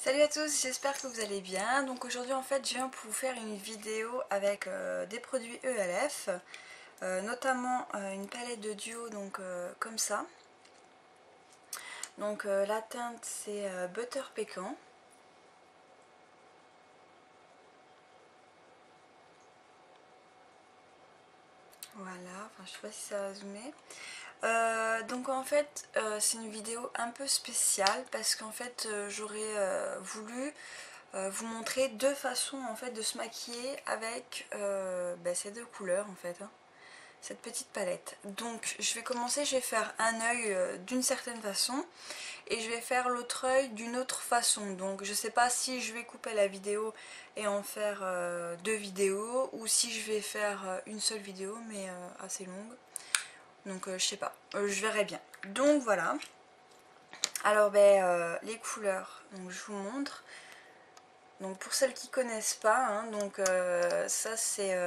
Salut à tous, j'espère que vous allez bien. Donc aujourd'hui en fait je viens pour vous faire une vidéo avec des produits ELF, notamment une palette de duo donc comme ça. Donc la teinte c'est Butter Pécan. Voilà, enfin je sais pas si ça va zoomer. Donc en fait c'est une vidéo un peu spéciale parce qu'en fait j'aurais voulu vous montrer deux façons en fait de se maquiller avec ces deux couleurs en fait, hein, cette petite palette. Donc je vais commencer, je vais faire un œil d'une certaine façon et je vais faire l'autre œil d'une autre façon. Donc je sais pas si je vais couper la vidéo et en faire deux vidéos ou si je vais faire une seule vidéo mais assez longue. Donc je sais pas, je verrai bien. Donc voilà. Alors les couleurs, donc je vous montre. Donc pour celles qui connaissent pas, hein, donc ça c'est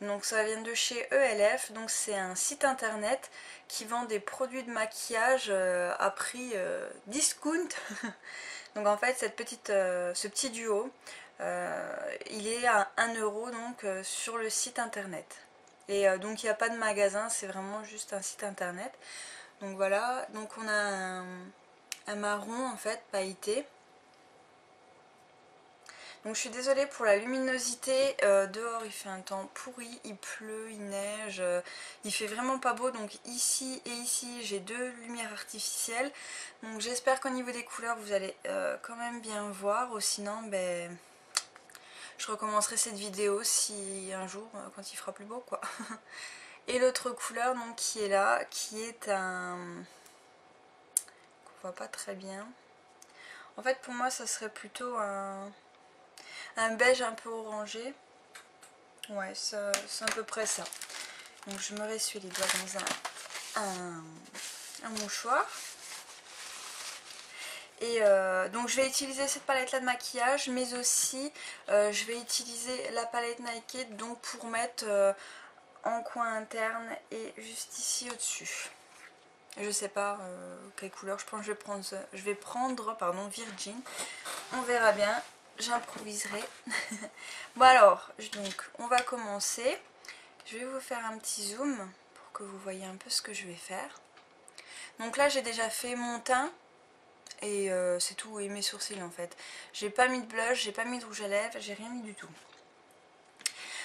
donc ça vient de chez ELF, donc c'est un site internet qui vend des produits de maquillage à prix discount. Donc en fait ce petit duo, il est à 1 euro donc sur le site internet. Et donc il n'y a pas de magasin, c'est vraiment juste un site internet. Donc voilà, donc on a un marron en fait pailleté. Donc je suis désolée pour la luminosité, dehors il fait un temps pourri, il pleut, il neige, il fait vraiment pas beau. Donc ici et ici j'ai deux lumières artificielles. Donc j'espère qu'au niveau des couleurs vous allez quand même bien voir, ou sinon je recommencerai cette vidéo si un jour quand il fera plus beau quoi. Et l'autre couleur donc qui est là, qui est un... qu'on voit pas très bien. En fait pour moi ça serait plutôt un beige un peu orangé. Ouais, c'est à peu près ça. Donc je me ressuie les doigts dans un mouchoir. Et donc je vais utiliser cette palette là de maquillage, mais aussi je vais utiliser la palette Naked donc pour mettre en coin interne et juste ici au dessus. Je sais pas quelle couleur, je pense que je vais prendre pardon, Virgin. On verra bien, j'improviserai. Bon alors, donc on va commencer. Je vais vous faire un petit zoom pour que vous voyez un peu ce que je vais faire. Donc là j'ai déjà fait mon teint et c'est tout, et mes sourcils en fait. J'ai pas mis de blush, j'ai pas mis de rouge à lèvres, j'ai rien mis du tout.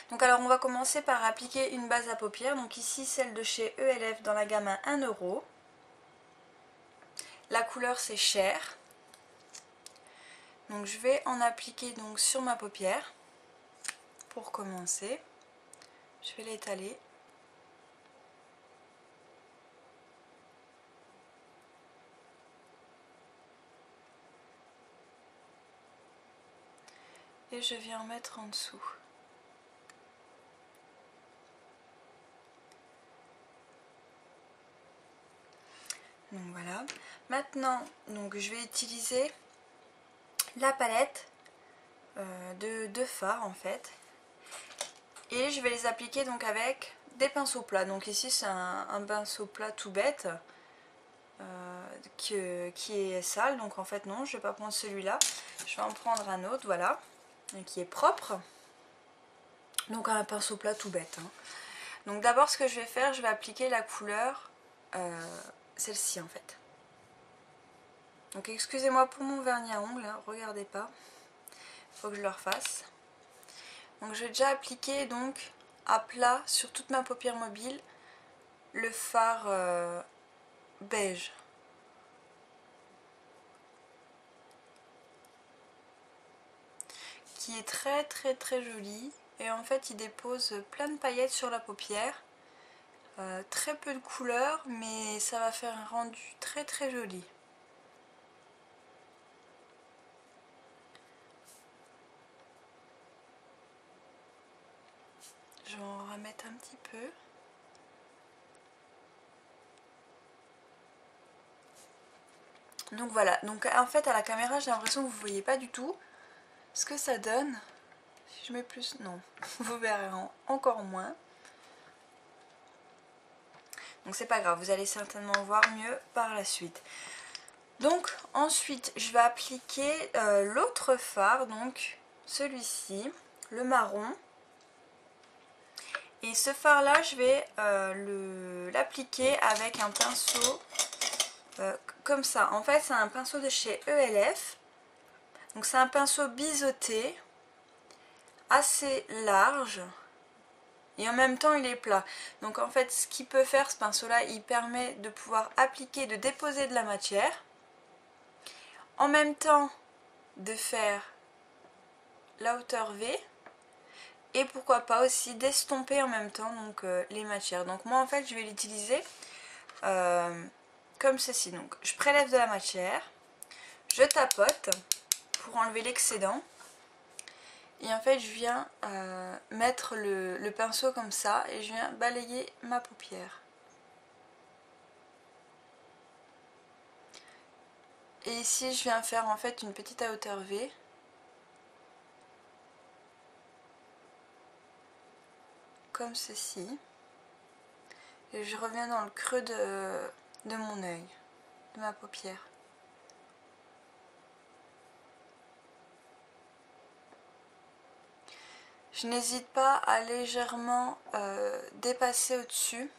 Donc alors on va commencer par appliquer une base à paupières. Donc ici celle de chez ELF dans la gamme à 1 euro. La couleur c'est Cher. Donc je vais en appliquer donc sur ma paupière pour commencer. Je vais l'étaler. Et je viens en mettre en dessous. Donc voilà. Maintenant, donc je vais utiliser la palette de fard en fait. Et je vais les appliquer donc avec des pinceaux plats. Donc ici c'est un pinceau plat tout bête qui est sale. Donc en fait non, je ne vais pas prendre celui-là. Je vais en prendre un autre, voilà, qui est propre. Donc un pinceau plat tout bête, hein. Donc d'abord ce que je vais faire, je vais appliquer la couleur, celle-ci en fait. Donc excusez-moi pour mon vernis à ongles, hein, regardez pas, il faut que je le refasse. Donc je vais déjà appliquer donc à plat sur toute ma paupière mobile le fard beige. Qui est très très très joli, et en fait il dépose plein de paillettes sur la paupière. Très peu de couleurs mais ça va faire un rendu très très joli. Je vais en remettre un petit peu. Donc voilà, donc en fait à la caméra j'ai l'impression que vous ne voyez pas du tout ce que ça donne. Si je mets plus, non, vous verrez encore moins. Donc c'est pas grave, vous allez certainement voir mieux par la suite. Donc ensuite je vais appliquer l'autre fard, donc celui-ci, le marron. Et ce fard là je vais l'appliquer avec un pinceau comme ça. En fait c'est un pinceau de chez ELF. Donc c'est un pinceau biseauté, assez large. Et en même temps il est plat. Donc en fait ce qu'il peut faire ce pinceau là, il permet de pouvoir appliquer, de déposer de la matière. En même temps de faire la hauteur V. Et pourquoi pas aussi d'estomper en même temps donc, les matières. Donc moi en fait je vais l'utiliser comme ceci. Donc je prélève de la matière, je tapote pour enlever l'excédent. Et en fait je viens mettre le pinceau comme ça et je viens balayer ma paupière. Et ici je viens faire en fait une petite à hauteur V. Comme ceci. Et je reviens dans le creux de mon œil, de ma paupière. Je n'hésite pas à légèrement dépasser au-dessus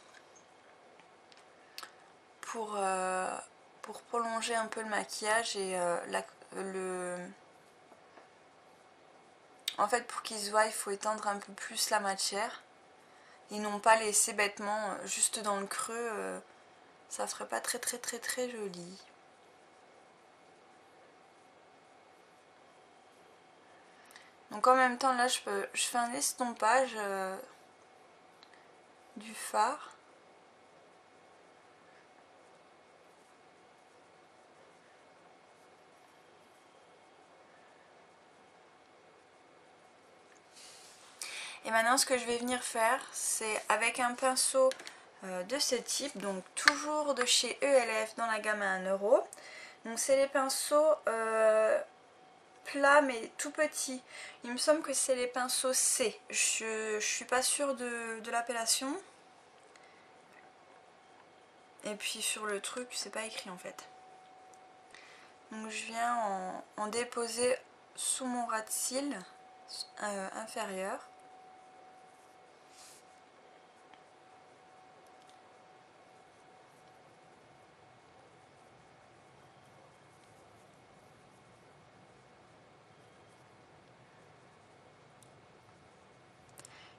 pour prolonger un peu le maquillage et en fait pour qu'il se voit il faut étendre un peu plus la matière et non pas laisser bêtement juste dans le creux, ça ferait pas très joli. Donc en même temps là je fais un estompage du fard. Et maintenant ce que je vais venir faire, c'est avec un pinceau de ce type, donc toujours de chez ELF dans la gamme à 1 €. Donc c'est les pinceaux plats mais tout petits. Il me semble que c'est les pinceaux C. Je suis pas sûre de l'appellation. Et puis sur le truc, c'est pas écrit en fait. Donc je viens en déposer sous mon ras de cils inférieur.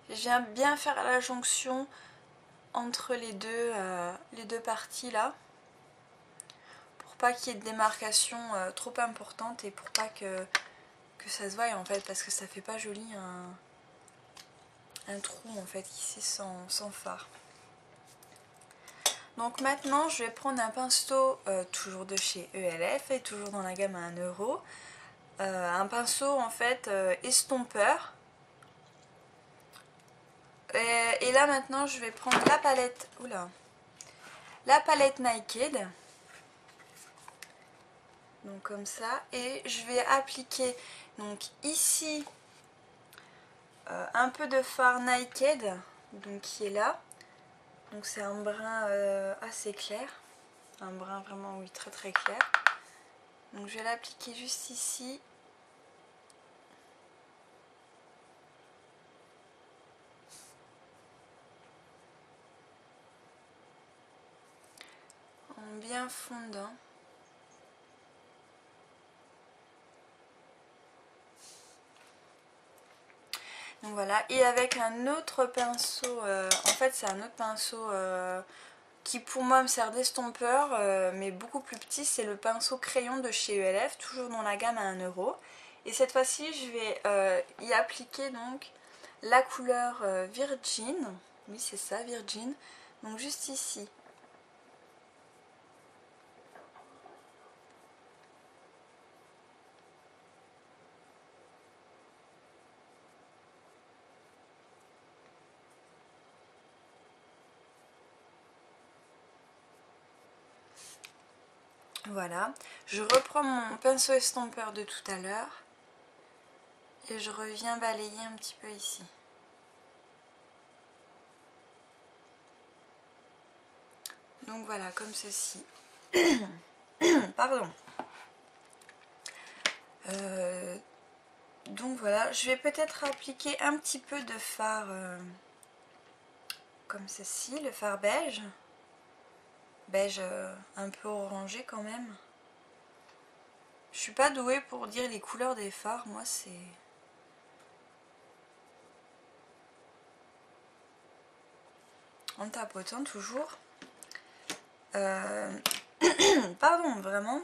Je viens bien faire la jonction entre les deux parties là, pour pas qu'il y ait de démarcation trop importante et pour pas que ça se voie en fait, parce que ça fait pas joli un trou en fait ici sans fard. Donc maintenant je vais prendre un pinceau toujours de chez ELF et toujours dans la gamme à 1 €, un pinceau en fait estompeur. Et là maintenant je vais prendre la palette, la palette Naked, donc comme ça, et je vais appliquer donc ici un peu de fard Naked, donc qui est là, donc c'est un brun assez clair, un brun vraiment oui très clair, donc je vais l'appliquer juste ici. En bien fondant. Donc voilà, et avec un autre pinceau, en fait c'est un autre pinceau qui pour moi me sert d'estompeur, mais beaucoup plus petit, c'est le pinceau crayon de chez ELF, toujours dans la gamme à 1 €. Et cette fois-ci je vais y appliquer donc la couleur Virgin, oui c'est ça, Virgin, donc juste ici. Voilà, je reprends mon pinceau estompeur de tout à l'heure et je reviens balayer un petit peu ici. Donc voilà, comme ceci. Pardon. Donc voilà, je vais peut-être appliquer un petit peu de fard comme ceci, le fard beige. Beige un peu orangé quand même. Je suis pas douée pour dire les couleurs des fards, moi c'est... En tapotant toujours. Pardon, vraiment.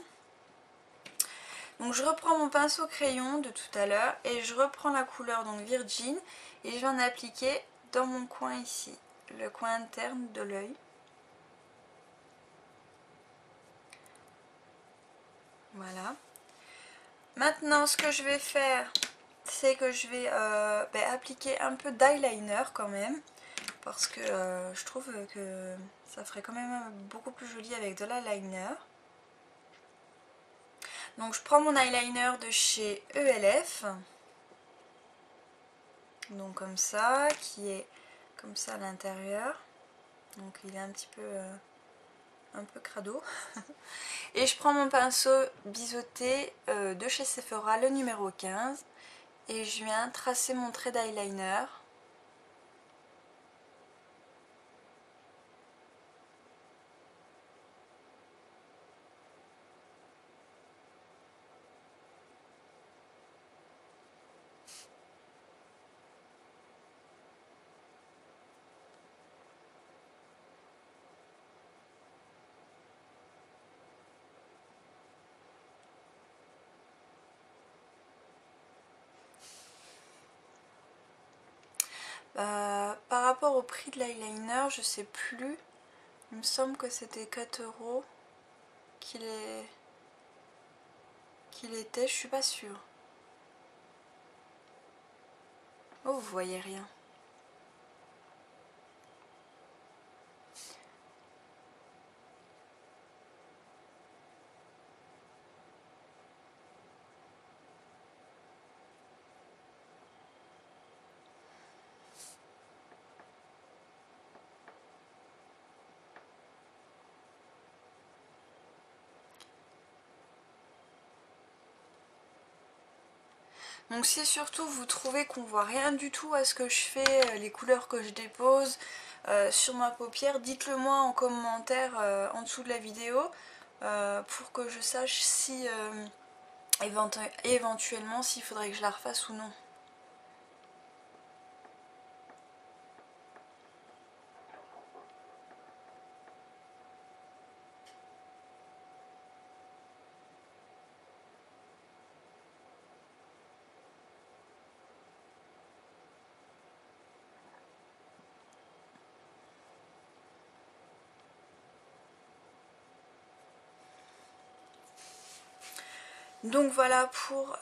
Donc je reprends mon pinceau crayon de tout à l'heure et je reprends la couleur donc Virgin et je vais en appliquer dans mon coin ici, le coin interne de l'œil. Voilà. Maintenant ce que je vais faire, c'est que je vais appliquer un peu d'eyeliner quand même, parce que je trouve que ça ferait quand même beaucoup plus joli avec de l'eyeliner. Donc je prends mon eyeliner de chez ELF, donc comme ça, qui est comme ça à l'intérieur, donc il est un petit peu crado. Et je prends mon pinceau biseauté de chez Sephora, le numéro 15, et je viens tracer mon trait d'eyeliner. Par rapport au prix de l'eyeliner, je sais plus. Il me semble que c'était 4 € qu'il était, je suis pas sûre. Oh, vous voyez rien. Donc si surtout vous trouvez qu'on voit rien du tout à ce que je fais, les couleurs que je dépose sur ma paupière, dites-le moi en commentaire en dessous de la vidéo pour que je sache si éventuellement s'il faudrait que je la refasse ou non. Donc voilà pour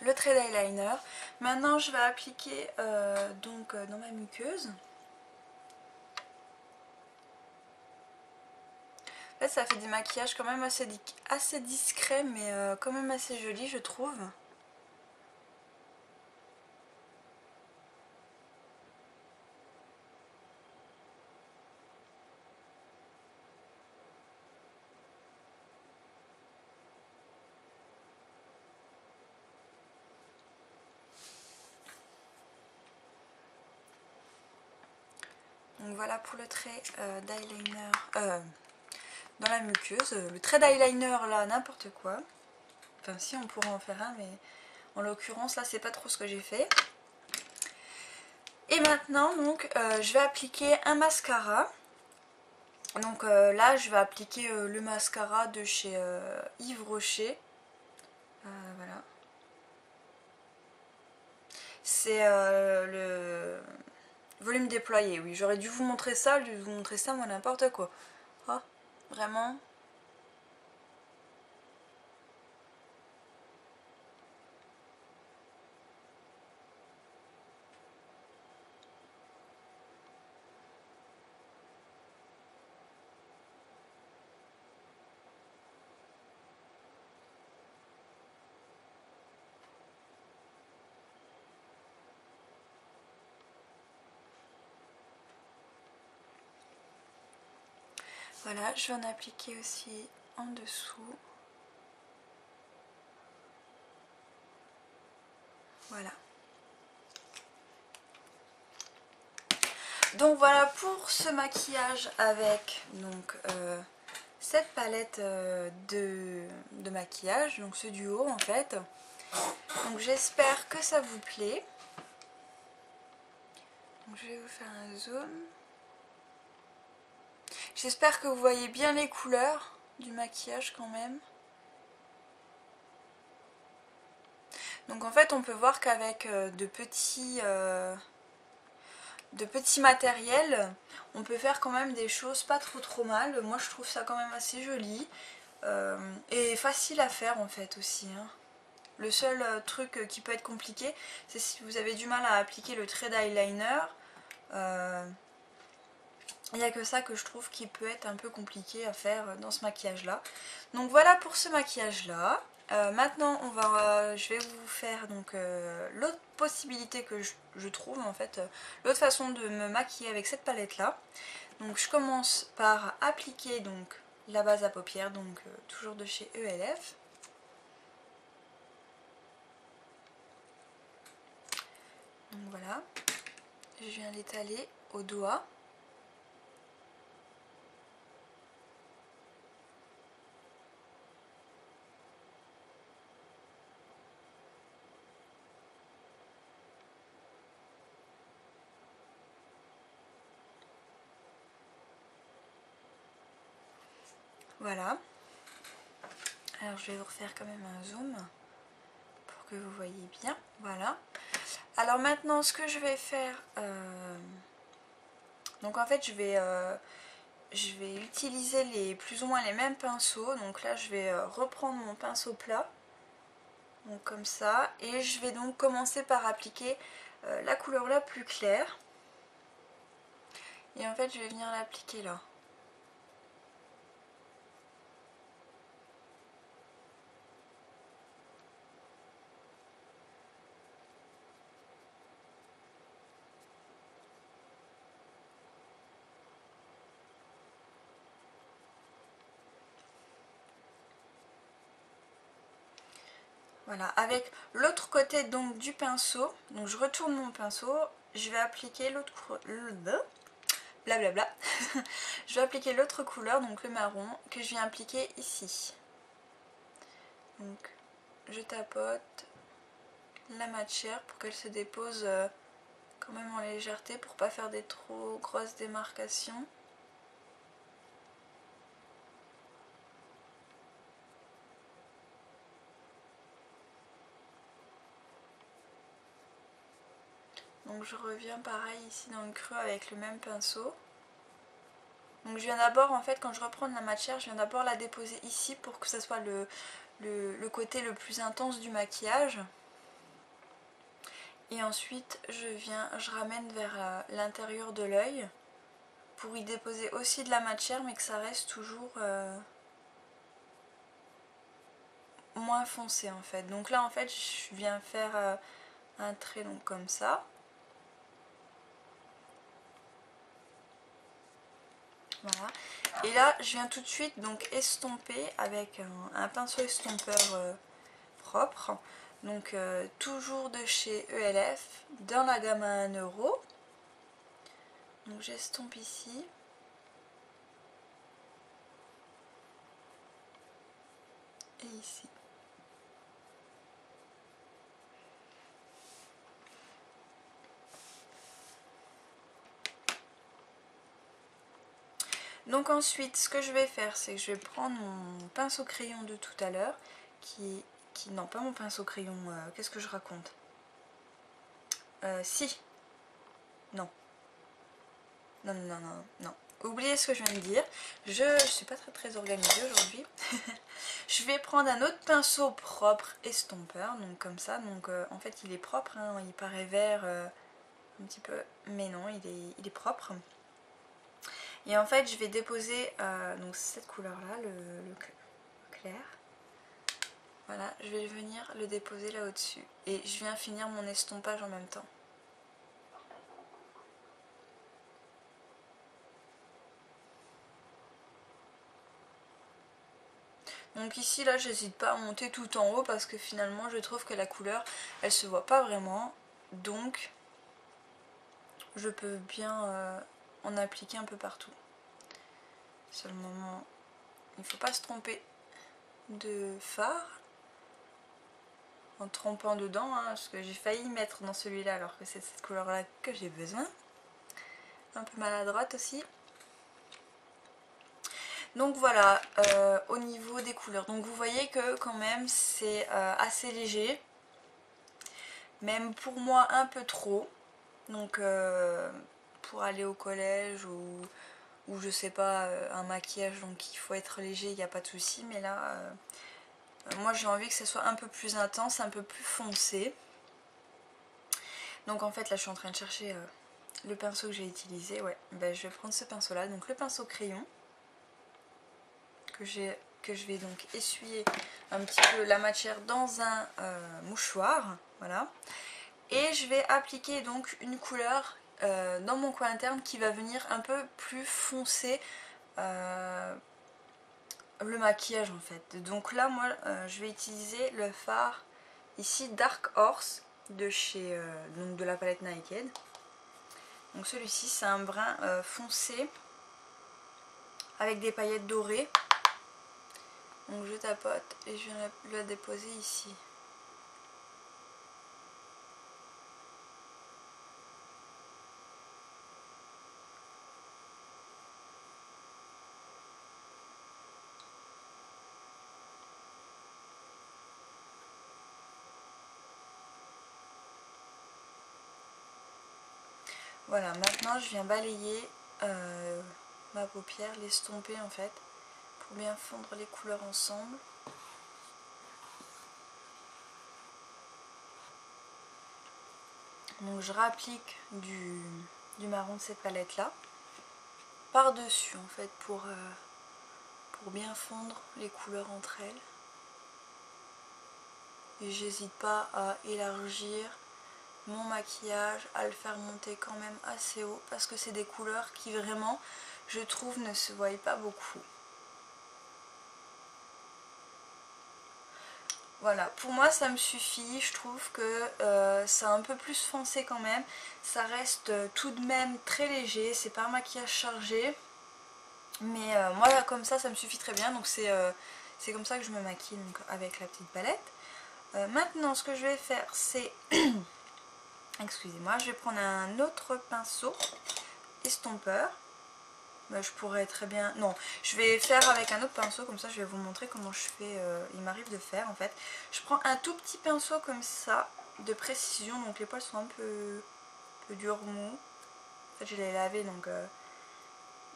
le trait d'eyeliner. Maintenant je vais appliquer dans ma muqueuse. En fait ça fait des maquillages quand même assez discrets mais quand même assez jolis je trouve. Donc voilà pour le trait d'eyeliner dans la muqueuse. Le trait d'eyeliner là, n'importe quoi. Enfin si, on pourrait en faire un, mais en l'occurrence là c'est pas trop ce que j'ai fait. Et maintenant donc je vais appliquer un mascara. Donc là je vais appliquer le mascara de chez Yves Rocher. Voilà. C'est le volume déployé, oui. J'aurais dû vous montrer ça, au lieu de vous montrer ça, moi n'importe quoi. Oh, vraiment. Voilà, je vais en appliquer aussi en dessous. Voilà. Donc voilà pour ce maquillage avec donc cette palette de maquillage, donc ce duo en fait. Donc j'espère que ça vous plaît. Donc je vais vous faire un zoom. J'espère que vous voyez bien les couleurs du maquillage quand même. Donc en fait on peut voir qu'avec de petits matériels, on peut faire quand même des choses pas trop mal. Moi je trouve ça quand même assez joli et facile à faire en fait aussi, hein. Le seul truc qui peut être compliqué, c'est si vous avez du mal à appliquer le trait d'eyeliner. Il n'y a que ça que je trouve qui peut être un peu compliqué à faire dans ce maquillage là. Donc voilà pour ce maquillage là. Maintenant je vais vous faire donc l'autre possibilité que je trouve en fait, l'autre façon de me maquiller avec cette palette là. Donc je commence par appliquer donc la base à paupières, donc toujours de chez ELF. Donc voilà, je viens l'étaler au doigt. Voilà. Alors je vais vous refaire quand même un zoom pour que vous voyez bien. Voilà. Alors maintenant ce que je vais faire, donc en fait je vais utiliser plus ou moins les mêmes pinceaux. Donc là je vais reprendre mon pinceau plat, donc comme ça, et je vais donc commencer par appliquer la couleur la plus claire. Et en fait je vais venir l'appliquer là. Voilà, avec l'autre côté donc du pinceau, donc je retourne mon pinceau, je vais appliquer l'autre blablabla. Je vais appliquer l'autre couleur, donc le marron, que je viens appliquer ici. Donc je tapote la matière pour qu'elle se dépose quand même en légèreté, pour pas faire des trop grosses démarcations. Donc je reviens pareil ici dans le creux avec le même pinceau. Donc je viens d'abord, en fait, quand je reprends de la matière, je viens d'abord la déposer ici pour que ce soit le côté le plus intense du maquillage. Et ensuite je ramène vers l'intérieur de l'œil pour y déposer aussi de la matière, mais que ça reste toujours moins foncé en fait. Donc là en fait je viens faire un trait donc comme ça. Voilà. Et là je viens tout de suite donc estomper avec un pinceau estompeur propre. Donc toujours de chez ELF, dans la gamme à 1 euro. Donc j'estompe ici. Et ici. Donc ensuite ce que je vais faire, c'est que je vais prendre mon pinceau crayon de tout à l'heure, non pas mon pinceau crayon, qu'est-ce que je raconte, si, non, non, non, non, non, oubliez ce que je viens de dire, je suis pas très organisée aujourd'hui. Je vais prendre un autre pinceau propre estompeur, donc comme ça, donc en fait il est propre, hein, il paraît vert un petit peu, mais non, il est propre. Et en fait je vais déposer donc cette couleur là, le clair. Voilà, je vais venir le déposer là au-dessus. Et je viens finir mon estompage en même temps. Donc ici là j'hésite pas à monter tout en haut parce que finalement je trouve que la couleur elle se voit pas vraiment. Donc je peux bien en appliquer un peu partout. Seulement il ne faut pas se tromper de fard en trempant dedans, hein, parce que j'ai failli mettre dans celui-là alors que c'est cette couleur là que j'ai besoin. Un peu maladroite aussi. Donc voilà, au niveau des couleurs, donc vous voyez que quand même c'est assez léger, même pour moi un peu trop. Donc pour aller au collège ou je sais pas, un maquillage, donc il faut être léger, il n'y a pas de souci, mais là moi j'ai envie que ce soit un peu plus intense, un peu plus foncé. Donc en fait là je suis en train de chercher le pinceau que j'ai utilisé. Ouais, ben, je vais prendre ce pinceau là, donc le pinceau crayon que je vais donc essuyer un petit peu la matière dans un mouchoir, voilà. Et je vais appliquer donc une couleur dans mon coin interne qui va venir un peu plus foncer le maquillage en fait. Donc là moi je vais utiliser le fard ici Dark Horse de chez donc de la palette Naked. Donc celui-ci c'est un brun foncé avec des paillettes dorées. Donc je tapote et je viens la déposer ici. Voilà, maintenant je viens balayer ma paupière, l'estomper en fait, pour bien fondre les couleurs ensemble. Donc je réapplique du marron de cette palette là, par dessus en fait, pour bien fondre les couleurs entre elles. Et j'hésite pas à élargir mon maquillage, à le faire monter quand même assez haut, parce que c'est des couleurs qui vraiment, je trouve, ne se voient pas beaucoup. Voilà, pour moi ça me suffit, je trouve que c'est un peu plus foncé quand même, ça reste tout de même très léger, c'est pas un maquillage chargé, mais moi là, comme ça me suffit très bien, donc c'est comme ça que je me maquille donc, avec la petite palette. Maintenant ce que je vais faire c'est, excusez-moi, je vais prendre un autre pinceau estompeur. Je pourrais très bien... Non, je vais faire avec un autre pinceau, comme ça je vais vous montrer comment je fais, il m'arrive de faire en fait. Je prends un tout petit pinceau comme ça, de précision, donc les poils sont un peu durs, mous. En fait je l'ai lavé donc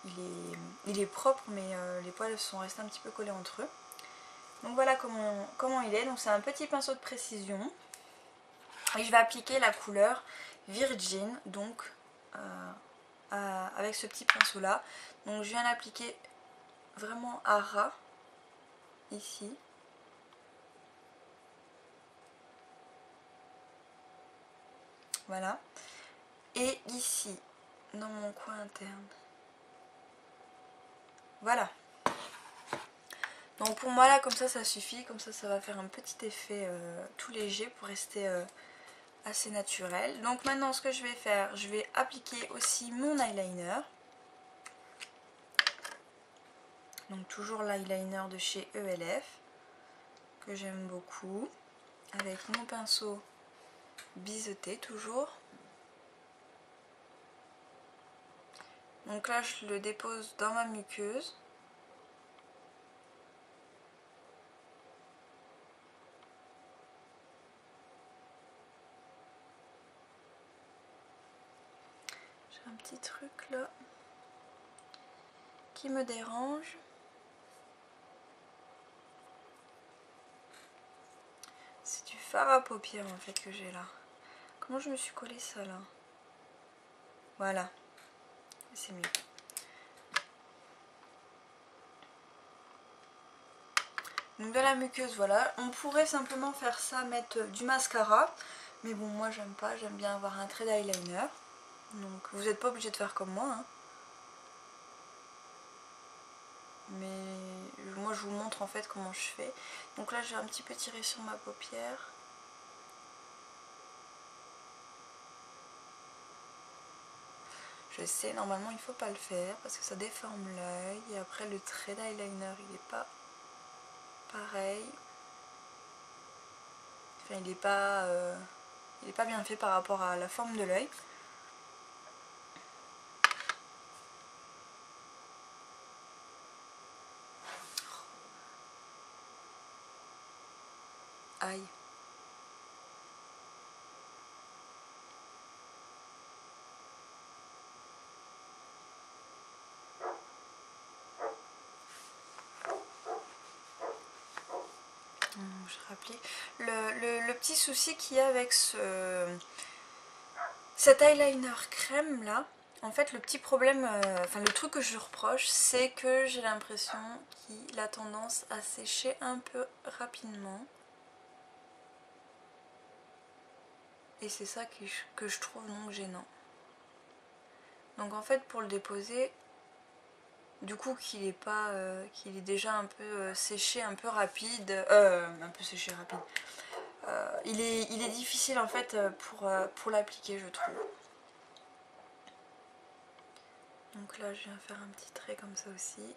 il est propre, mais les poils sont restés un petit peu collés entre eux. Donc voilà comment il est, donc c'est un petit pinceau de précision. Et je vais appliquer la couleur Virgin, donc... avec ce petit pinceau là, donc je viens l'appliquer vraiment à ras ici, voilà, et ici dans mon coin interne, voilà. Donc pour moi là comme ça suffit, comme ça va faire un petit effet tout léger pour rester assez naturel. Donc maintenant ce que je vais faire, je vais appliquer aussi mon eyeliner. Donc toujours l'eyeliner de chez ELF, que j'aime beaucoup, avec mon pinceau biseauté toujours. Donc là je le dépose dans ma muqueuse. J'ai un petit truc là qui me dérange. C'est du fard à paupières en fait que j'ai là. Comment je me suis collé ça là? Voilà, c'est mieux. Donc dans la muqueuse, voilà. On pourrait simplement faire ça, mettre du mascara. Mais bon, moi j'aime pas, j'aime bien avoir un trait d'eyeliner. Donc vous n'êtes pas obligé de faire comme moi, hein. Mais moi je vous montre en fait comment je fais. Donc là j'ai un petit peu tiré sur ma paupière. Je sais, normalement il faut pas le faire parce que ça déforme l'œil. Et après le trait d'eyeliner il est pas pareil. Enfin il est pas bien fait par rapport à la forme de l'œil. Aïe. Je rappelais. Le petit souci qu'il y a avec cet eyeliner crème là, en fait le petit problème, enfin le truc que je reproche, c'est que j'ai l'impression qu'il a tendance à sécher un peu rapidement. Et c'est ça que je trouve donc gênant. Donc en fait pour le déposer, du coup qu'il est pas, qu'il est déjà un peu séché, un peu rapide, un peu séché rapide. Il est difficile en fait pour l'appliquer je trouve. Donc là je viens faire un petit trait comme ça aussi.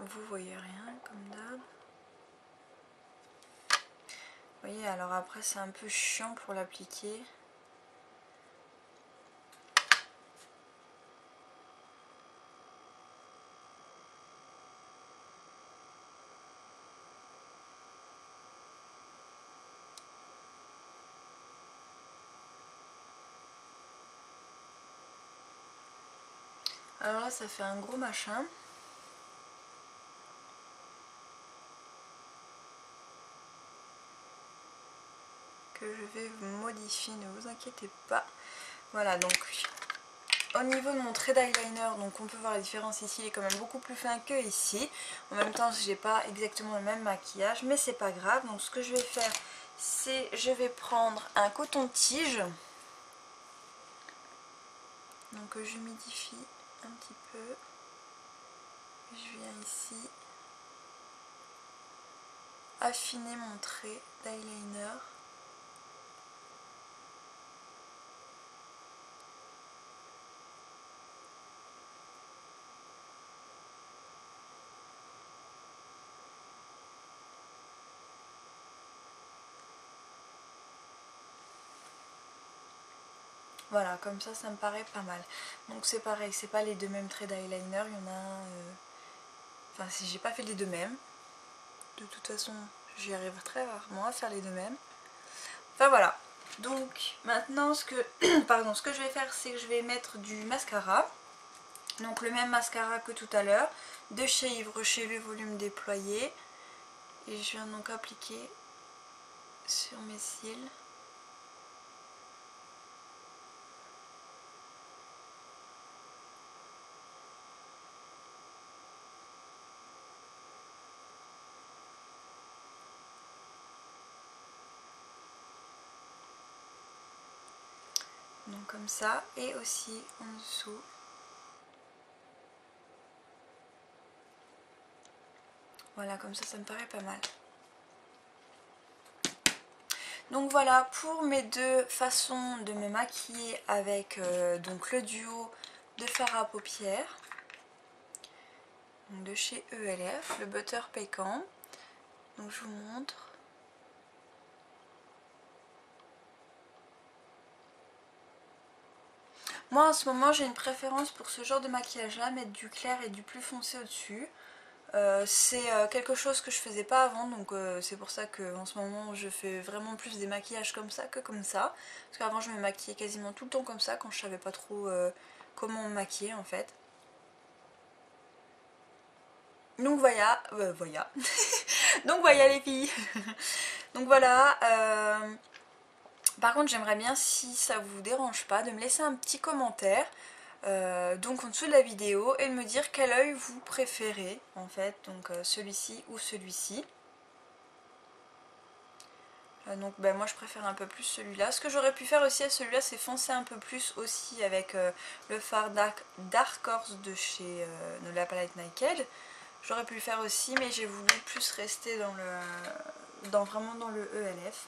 Vous voyez rien comme d'hab. Vous voyez, alors après c'est un peu chiant pour l'appliquer. Alors là ça fait un gros machin. Que je vais modifier, ne vous inquiétez pas. Voilà, donc au niveau de mon trait d'eyeliner, donc on peut voir la différence ici, il est quand même beaucoup plus fin que ici. En même temps, j'ai pas exactement le même maquillage, mais c'est pas grave. Donc ce que je vais faire, c'est je vais prendre un coton-tige. Donc j'humidifie un petit peu. Je viens ici affiner mon trait d'eyeliner. Voilà, comme ça me paraît pas mal. Donc c'est pareil, c'est pas les deux mêmes traits d'eyeliner, il y en a un... Enfin, si j'ai pas fait les deux mêmes, de toute façon, j'y arrive très rarement à faire les deux mêmes. Enfin voilà. Donc maintenant, ce que, pardon, ce que je vais faire, c'est que je vais mettre du mascara. Donc le même mascara que tout à l'heure, de chez Yves Rocher, le volume déployé. Et je viens donc appliquer sur mes cils. Donc comme ça, et aussi en dessous. Voilà, comme ça me paraît pas mal. Donc voilà pour mes deux façons de me maquiller avec donc le duo de fard à paupières. Donc de chez ELF, le Butter Pécan. Donc je vous montre. Moi en ce moment j'ai une préférence pour ce genre de maquillage là, mettre du clair et du plus foncé au dessus. C'est quelque chose que je faisais pas avant, donc c'est pour ça qu'en ce moment je fais vraiment plus des maquillages comme ça que comme ça. Parce qu'avant je me maquillais quasiment tout le temps comme ça quand je savais pas trop comment me maquiller en fait. Donc voilà, donc voilà les filles. Donc voilà, par contre j'aimerais bien, si ça vous dérange pas, de me laisser un petit commentaire donc en dessous de la vidéo et de me dire quel œil vous préférez en fait, donc celui-ci ou celui-ci. Donc ben, moi je préfère un peu plus celui-là. Ce que j'aurais pu faire aussi à celui-là, c'est foncer un peu plus aussi avec le fard Dark Horse de chez la palette Naked. J'aurais pu le faire aussi, mais j'ai voulu plus rester vraiment dans le ELF.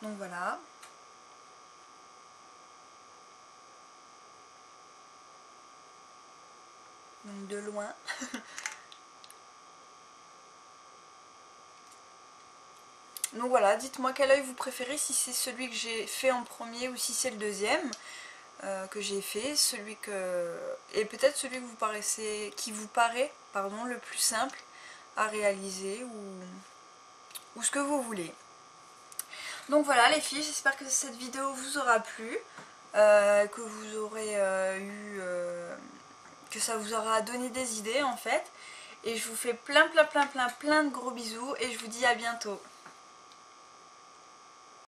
Donc voilà. Donc de loin. Donc voilà, dites-moi quel œil vous préférez, si c'est celui que j'ai fait en premier ou si c'est le deuxième que j'ai fait, et peut-être celui qui vous paraît le plus simple à réaliser ou ce que vous voulez. Donc voilà les filles, j'espère que cette vidéo vous aura plu, que vous aurez que ça vous aura donné des idées en fait. Et je vous fais plein de gros bisous et je vous dis à bientôt.